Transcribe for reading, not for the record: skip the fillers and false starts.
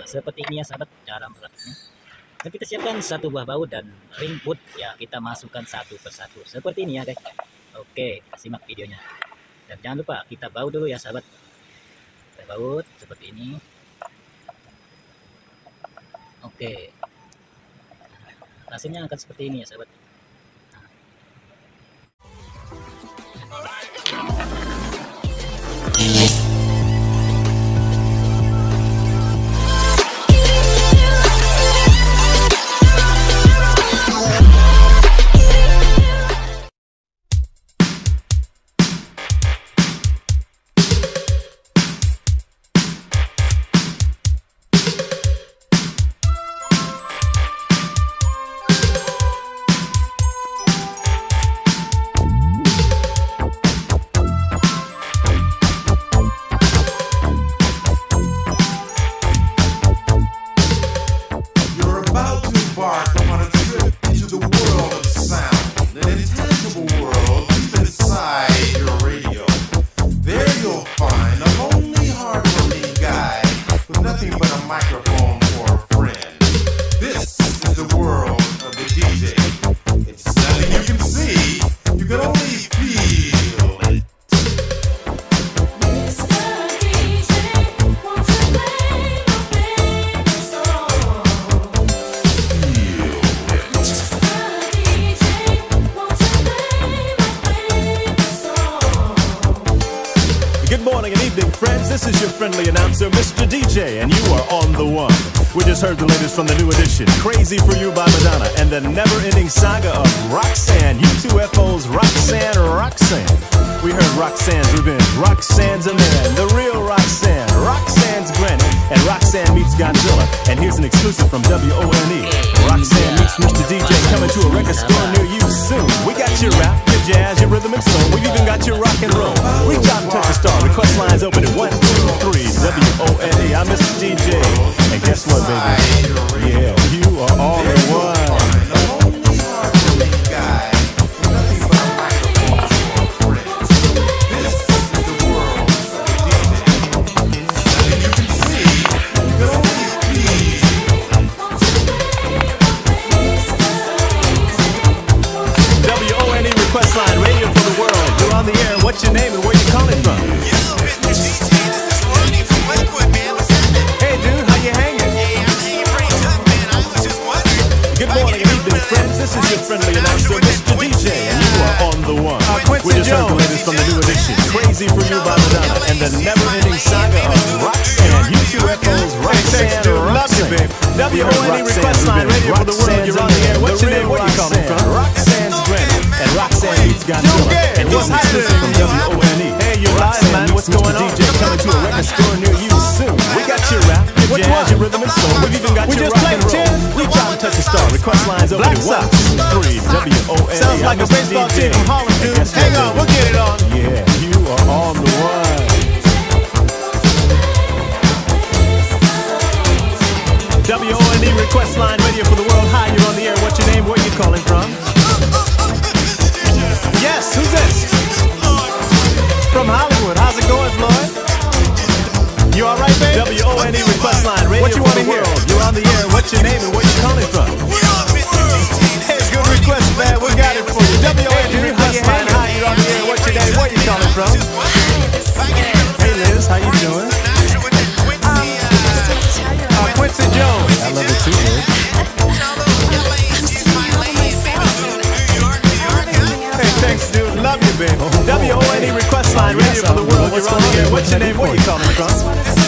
seperti ini ya sahabat cara meletaknya. Dan kita siapkan satu buah baut dan ring wood ya, kita masukkan satu persatu seperti ini ya guys. Oke, simak videonya. Dan jangan lupa kita baut dulu ya sahabat. Kita baut seperti ini. Oke. Hasilnya akan seperti ini ya sahabat. This is your friendly announcer, Mr. DJ, and you are on the one. We just heard the latest from the new edition, Crazy for You by Madonna, and the never-ending saga of Roxanne, U2FO's Roxanne, Roxanne. We heard Roxanne's Revenge, Roxanne's a man, the real Roxanne, Roxanne's Granny, and Roxanne meets Godzilla. And here's an exclusive from WONE. Roxanne meets Mr. DJ coming to a record store near you soon. We got your rap, your jazz, your rhythm and soul. We've even got your rock and roll. Reach out and touch the star. Request lines open at 123 WONE. I'm Mr. DJ. And guess what, baby? Yeah, you are all in one. Request line, radio for the world. You're on the air. What's your name and where you calling from? Yo, Mr. DJ, this is Ronnie from Lakewood, man. What's happening? Hey, dude, how you hanging? Hey, I'm hanging pretty tough, man. I was just wondering. Good morning and evening, friends. This is your friendly announcer, Mr. DJ, and you are on the one. We just heard the latest from the new edition, Crazy for You by Madonna, and the never-ending saga of Roxanne, U2FO's Roxanne, Roxanne. WONE request line, radio for the world. You're on the air. What's your name? Where you calling from? Roxanne's Granny. And Roxanne meets Godzilla. And what's happening from WONE? Hey, you're live, man. What's going on? DJ coming to a record store near you soon. We got your rap, your jazz, your rhythm and soul. We've even got your rock and roll. Reach out and touch the star. Request lines open at 123 WONE. Sounds like a baseball team from Harlem, dude. Hang on, we'll get it on. Yeah, you are on the one. WONE request line, radio for the world. Hi, you're on the air. What's your name? Where you calling from? Yes, who's this? From Hollywood. How's it going, Floyd? You all right, babe? WONE request line, radio for the world. You're on the air. What's your name and where you calling from? Hey, good request, man. We got it for you. WONE request line. Hi, you're on the air. What's your name? Where you calling from? Hey, Liz, how you doing? Quincy Jones. I love it too, Liz. Hey, thanks, dude. Love you, babe. WONE request line, radio for the world. You're on the air. What's your name? Where you calling from?